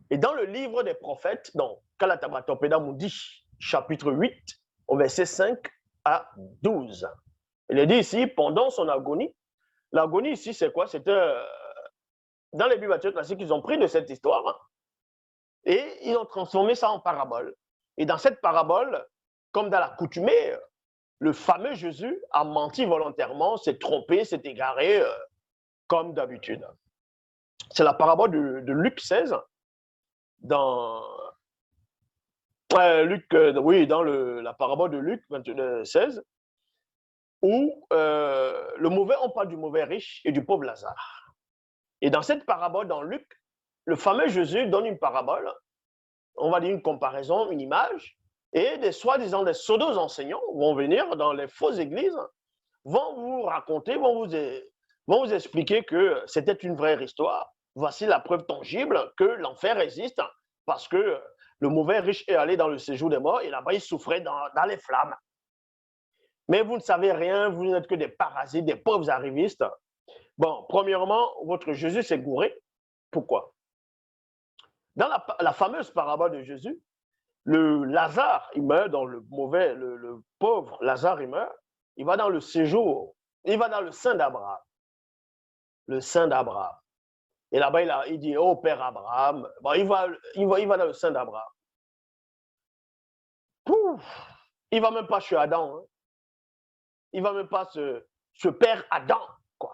Et dans le livre des prophètes, donc, Kalatamatopeda Mundi, chapitre 8, au verset 5 à 12, il est dit ici, pendant son agonie, l'agonie ici, c'est quoi? C'était dans les bibliothèques classiques, ils ont pris de cette histoire et ils ont transformé ça en parabole. Et dans cette parabole, comme dans l'accoutumée, le fameux Jésus a menti volontairement, s'est trompé, s'est égaré, comme d'habitude. C'est la parabole de Luc 16, dans Luc, oui, dans la parabole de Luc 16, où le mauvais, on parle du mauvais riche et du pauvre Lazare. Et dans cette parabole, dans Luc, le fameux Jésus donne une parabole, on va dire une comparaison, une image, et des soi-disant des pseudo enseignants vont venir dans les fausses églises, vont vous raconter, vont vous expliquer que c'était une vraie histoire. Voici la preuve tangible que l'enfer existe, parce que le mauvais riche est allé dans le séjour des morts et là-bas il souffrait dans les flammes. Mais vous ne savez rien, vous n'êtes que des parasites, des pauvres arrivistes. Bon, premièrement, votre Jésus s'est gouré. Pourquoi? Dans la fameuse parabole de Jésus, le Lazare, il meurt dans le mauvais, le pauvre Lazare, il meurt, il va dans le séjour, il va dans le sein d'Abraham. Le sein d'Abraham. Et là-bas, il dit, oh Père Abraham, bon, il va dans le sein d'Abraham. Il ne va même pas chez Adam. Hein. Il ne va même pas ce Père Adam, quoi.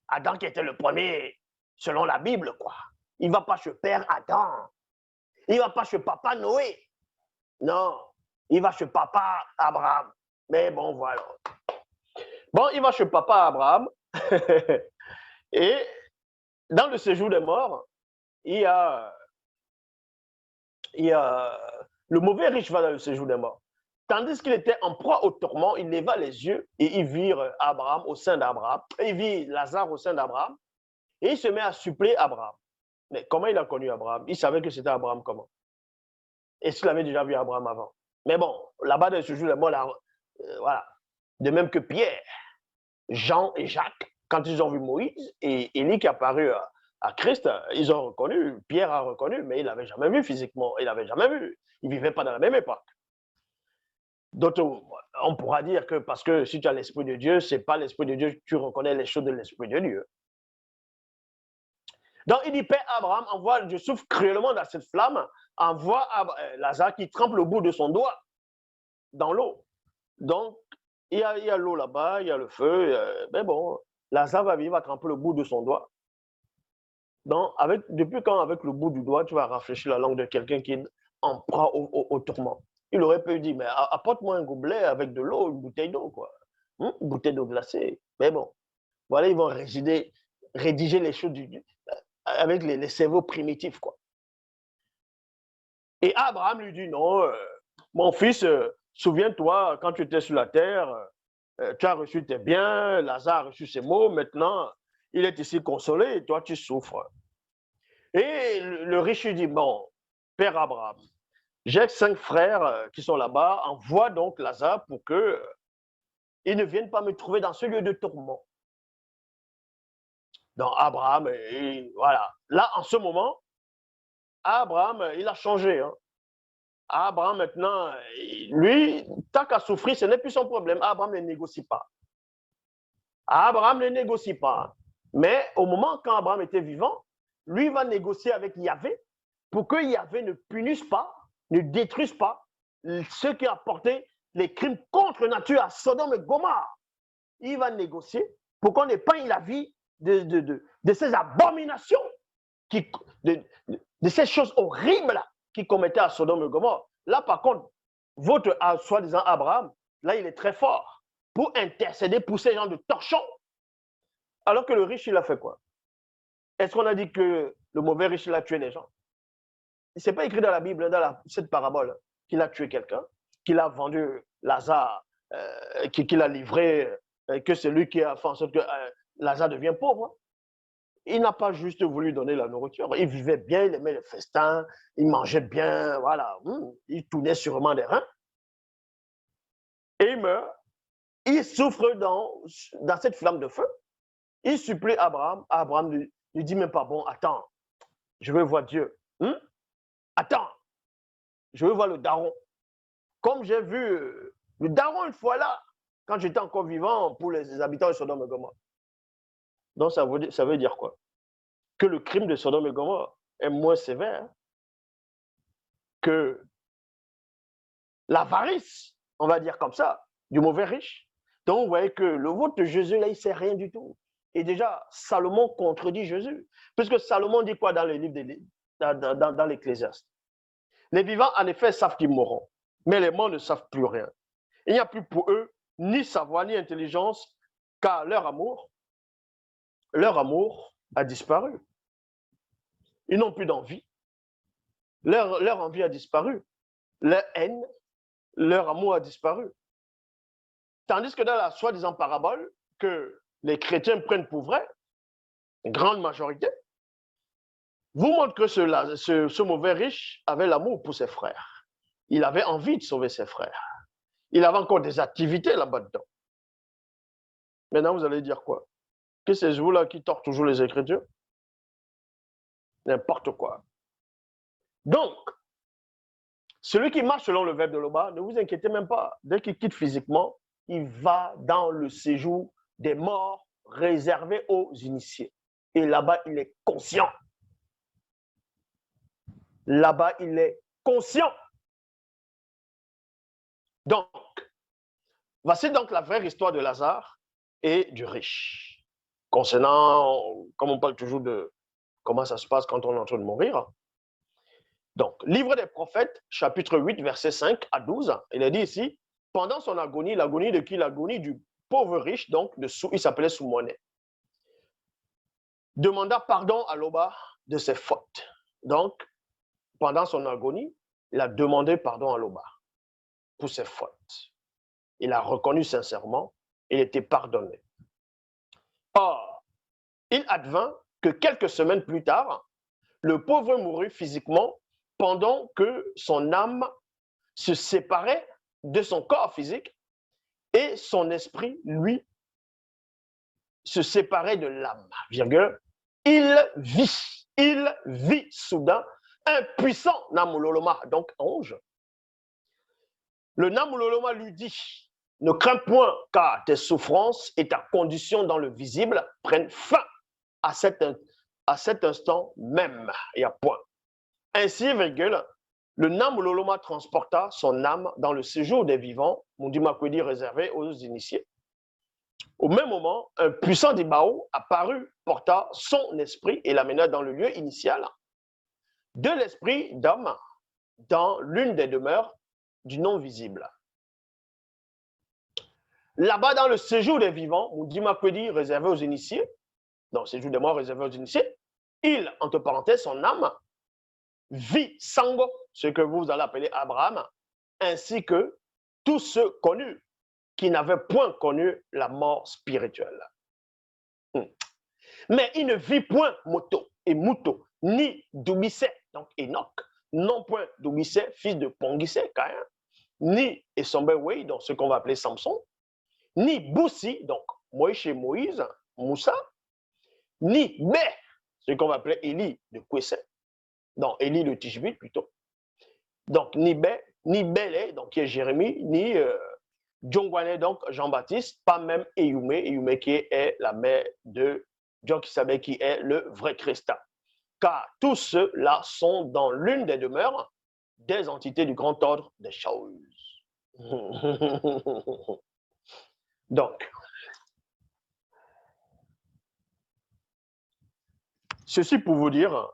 Adam qui était le premier, selon la Bible, quoi. Il ne va pas chez Père Adam. Il ne va pas chez Papa Noé. Non, il va chez Papa Abraham. Mais bon, voilà. Bon, il va chez Papa Abraham. Et dans le séjour des morts, il y a le mauvais riche va dans le séjour des morts. Tandis qu'il était en proie au tourment, il leva les yeux et il vit Abraham au sein d'Abraham. Il vit Lazare au sein d'Abraham. Et il se met à suppléer Abraham. Mais comment il a connu Abraham? Il savait que c'était Abraham comment? Est-ce qu'il avait déjà vu Abraham avant? Mais bon, là-bas, dans le séjour des morts, là, voilà. De même que Pierre, Jean et Jacques, quand ils ont vu Moïse et Élie qui est apparu à Christ, ils ont reconnu, Pierre a reconnu, mais il n'avait jamais vu physiquement, il n'avait jamais vu. Il ne vivait pas dans la même époque. D'autres, on pourra dire que parce que si tu as l'Esprit de Dieu, ce n'est pas l'Esprit de Dieu, tu reconnais les choses de l'Esprit de Dieu. Donc il dit, Père Abraham, envoie, je souffre cruellement dans cette flamme, envoie Lazare qui trempe le bout de son doigt dans l'eau. Donc, il y a l'eau là-bas, il y a le feu, mais bon, Lazare va venir, va tremper le bout de son doigt. Donc, depuis quand, avec le bout du doigt, tu vas rafraîchir la langue de quelqu'un qui est en proie au tourment? Il aurait pu dire, mais apporte-moi un gobelet avec de l'eau, une bouteille d'eau, quoi. Une bouteille d'eau glacée. Mais bon, voilà, ils vont rédiger les choses avec les cerveaux primitifs, quoi. Et Abraham lui dit, non, mon fils, souviens-toi, quand tu étais sur la terre, tu as reçu tes biens, Lazare a reçu ses maux, maintenant, il est ici consolé et toi, tu souffres. Et le riche dit, bon, Père Abraham, j'ai 5 frères qui sont là-bas, envoie donc Lazare pour qu'ils ne viennent pas me trouver dans ce lieu de tourment. Donc Abraham, voilà. Là, en ce moment, Abraham, il a changé. Hein. Abraham, maintenant, lui, tant qu'à souffrir, ce n'est plus son problème. Abraham ne négocie pas. Abraham ne négocie pas. Mais au moment quand Abraham était vivant, lui va négocier avec Yahvé pour que Yahvé ne punisse pas, ne détruise pas ceux qui ont apporté les crimes contre nature à Sodome et Gomorrhe. Il va négocier pour qu'on épargne la vie de ces abominations, de ces choses horribles qui commettaient à Sodome et Gomorrhe. Là, par contre, votre soi-disant Abraham, là, il est très fort pour intercéder pour ces gens de torchons. Alors que le riche, il a fait quoi? Est-ce qu'on a dit que le mauvais riche, il a tué les gens? Ce n'est pas écrit dans la Bible, dans cette parabole, qu'il a tué quelqu'un, qu'il a vendu Lazare, qu'il a livré, que c'est lui qui a fait en sorte que Lazare devient pauvre. Il n'a pas juste voulu donner la nourriture. Il vivait bien, il aimait le festin, il mangeait bien, voilà. Il tournait sûrement des reins. Et il meurt. Il souffre dans cette flamme de feu. Il supplie Abraham. Abraham lui dit même pas, bon, attends, je veux voir Dieu. attends, je veux voir le daron. Comme j'ai vu le daron une fois là, quand j'étais encore vivant pour les habitants de Sodome et Gomorrhe. Donc ça veut dire quoi? Que le crime de Sodome et Gomorrhe est moins sévère que l'avarice, on va dire comme ça, du mauvais riche. Donc vous voyez que le vote de Jésus là, il ne sait rien du tout. Et déjà, Salomon contredit Jésus. Puisque Salomon dit quoi dans le livre dans l'Ecclésiaste? Les vivants, en effet, savent qu'ils mourront, mais les morts ne savent plus rien. Il n'y a plus pour eux ni savoir ni intelligence, car leur amour a disparu. Ils n'ont plus d'envie. Leur envie a disparu. Leur haine, leur amour a disparu. Tandis que dans la soi-disant parabole que les chrétiens prennent pour vrai, une grande majorité, vous montre que ce mauvais riche avait l'amour pour ses frères. Il avait envie de sauver ses frères. Il avait encore des activités là-bas dedans. Maintenant, vous allez dire quoi? Que c'est vous-là qui tortent toujours les Écritures? N'importe quoi. Donc, celui qui marche selon le verbe de Loba, ne vous inquiétez même pas. Dès qu'il quitte physiquement, il va dans le séjour des morts réservé aux initiés. Et là-bas, il est conscient. Là-bas, il est conscient. Donc, voici donc la vraie histoire de Lazare et du riche. Concernant, comme on parle toujours de comment ça se passe quand on est en train de mourir. Donc, livre des prophètes, chapitre 8, verset 5 à 12, il est dit ici, pendant son agonie, l'agonie de qui? L'agonie du pauvre riche, donc il s'appelait Soumoné, demanda pardon à Loba de ses fautes. Donc, pendant son agonie, il a demandé pardon à Loba pour ses fautes. Il a reconnu sincèrement, il était pardonné. Or, il advint que quelques semaines plus tard, le pauvre mourut physiquement pendant que son âme se séparait de son corps physique et son esprit, lui, se séparait de l'âme. Il vit soudain un puissant Namuloloma, donc ange. Le Namuloloma lui dit, ne crains point car tes souffrances et ta condition dans le visible prennent fin à cet instant même. Il y a point. Ainsi, le Namuloloma transporta son âme dans le séjour des vivants, Mundimakwedi réservé aux initiés. Au même moment, un puissant Dibao apparut, porta son esprit et l'amena dans le lieu initial de l'esprit d'homme dans l'une des demeures du non-visible. Là-bas, dans le séjour des vivants, Mundimakwedi réservé aux initiés, dans le séjour des morts réservé aux initiés, il, entre parenthèses, son âme, vit Sango, ce que vous allez appeler Abraham, ainsi que tous ceux connus qui n'avaient point connu la mort spirituelle. Mais il ne vit point Moto et Muto, ni Doubissé, donc Enoch, non point Doubissé, fils de Pongissé, Caïn, ni Esombe-Wei, donc ce qu'on va appeler Samson, ni Boussi, donc Moïse, Moussa, ni Bé, ce qu'on va appeler Élie de Kwessé, donc Élie de Tishbite plutôt. Donc ni Bé, ni Bélé, donc qui est Jérémie, ni Djongwane, donc Jean-Baptiste, pas même Eyume qui est la mère de John Kisabe, qui est le vrai Christ. Car tous ceux-là sont dans l'une des demeures des entités du grand ordre des choses. Donc, ceci pour vous dire,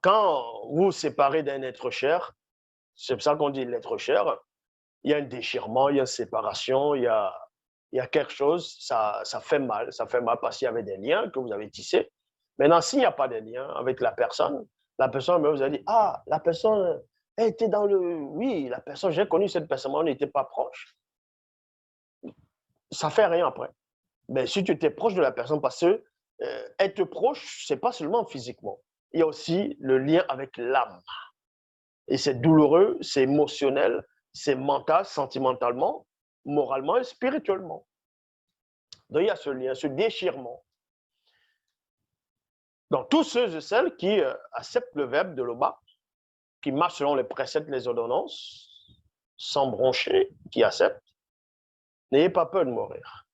quand vous vous séparez d'un être cher, c'est pour ça qu'on dit l'être cher, il y a un déchirement, il y a une séparation, il y a quelque chose, ça fait mal parce qu'il y avait des liens que vous avez tissés. Maintenant, s'il n'y a pas de lien avec la personne vous a dit, ah, la personne était dans le... Oui, la personne, j'ai connu cette personne, on n'était pas proche. Ça ne fait rien après. Mais si tu étais proche de la personne, parce que être proche, ce n'est pas seulement physiquement. Il y a aussi le lien avec l'âme. Et c'est douloureux, c'est émotionnel, c'est mental, sentimentalement, moralement et spirituellement. Donc il y a ce lien, ce déchirement. Donc, tous ceux et celles qui acceptent le verbe de l'Oba, qui marchent selon les préceptes, les ordonnances, sans broncher, qui acceptent, n'ayez pas peur de mourir.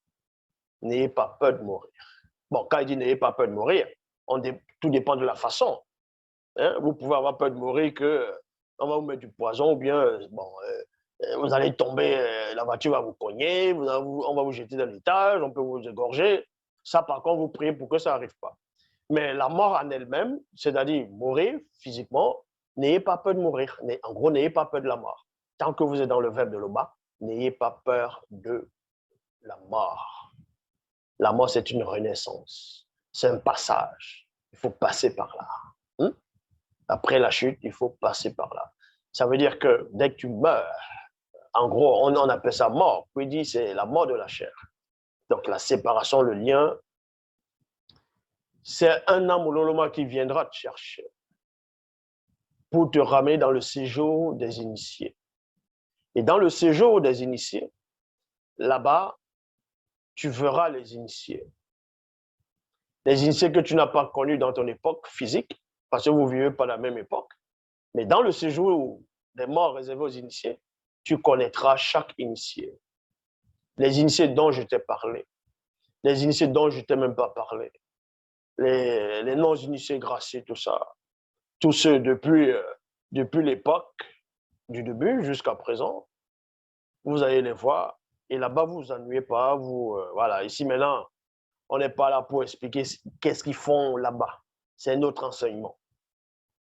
N'ayez pas peur de mourir. Bon, quand il dit n'ayez pas peur de mourir, tout dépend de la façon. Hein? Vous pouvez avoir peur de mourir on va vous mettre du poison ou bien vous allez tomber, la voiture va vous cogner, on va vous jeter dans l'étage, on peut vous égorger. Ça, par contre, vous priez pour que ça n'arrive pas. Mais la mort en elle-même, c'est-à-dire mourir physiquement, n'ayez pas peur de mourir. En gros, n'ayez pas peur de la mort. Tant que vous êtes dans le verbe de l'Oba, n'ayez pas peur de la mort. La mort, c'est une renaissance. C'est un passage. Il faut passer par là. Après la chute, il faut passer par là. Ça veut dire que dès que tu meurs, en gros, on appelle ça mort. Puis il dit c'est la mort de la chair. Donc la séparation, le lien, c'est un Amololoma qui viendra te chercher pour te ramener dans le séjour des initiés. Et dans le séjour des initiés, là-bas, tu verras les initiés. Les initiés que tu n'as pas connus dans ton époque physique, parce que vous ne vivez pas la même époque. Mais dans le séjour des morts réservés aux initiés, tu connaîtras chaque initié. Les initiés dont je t'ai parlé, les initiés dont je ne t'ai même pas parlé, les non-initiés graciés, tout ça. Tous ceux depuis l'époque du début jusqu'à présent, vous allez les voir. Et là-bas, vous ne vous ennuyez pas. Voilà, ici maintenant, on n'est pas là pour expliquer qu'est-ce qu'ils font là-bas. C'est un autre enseignement.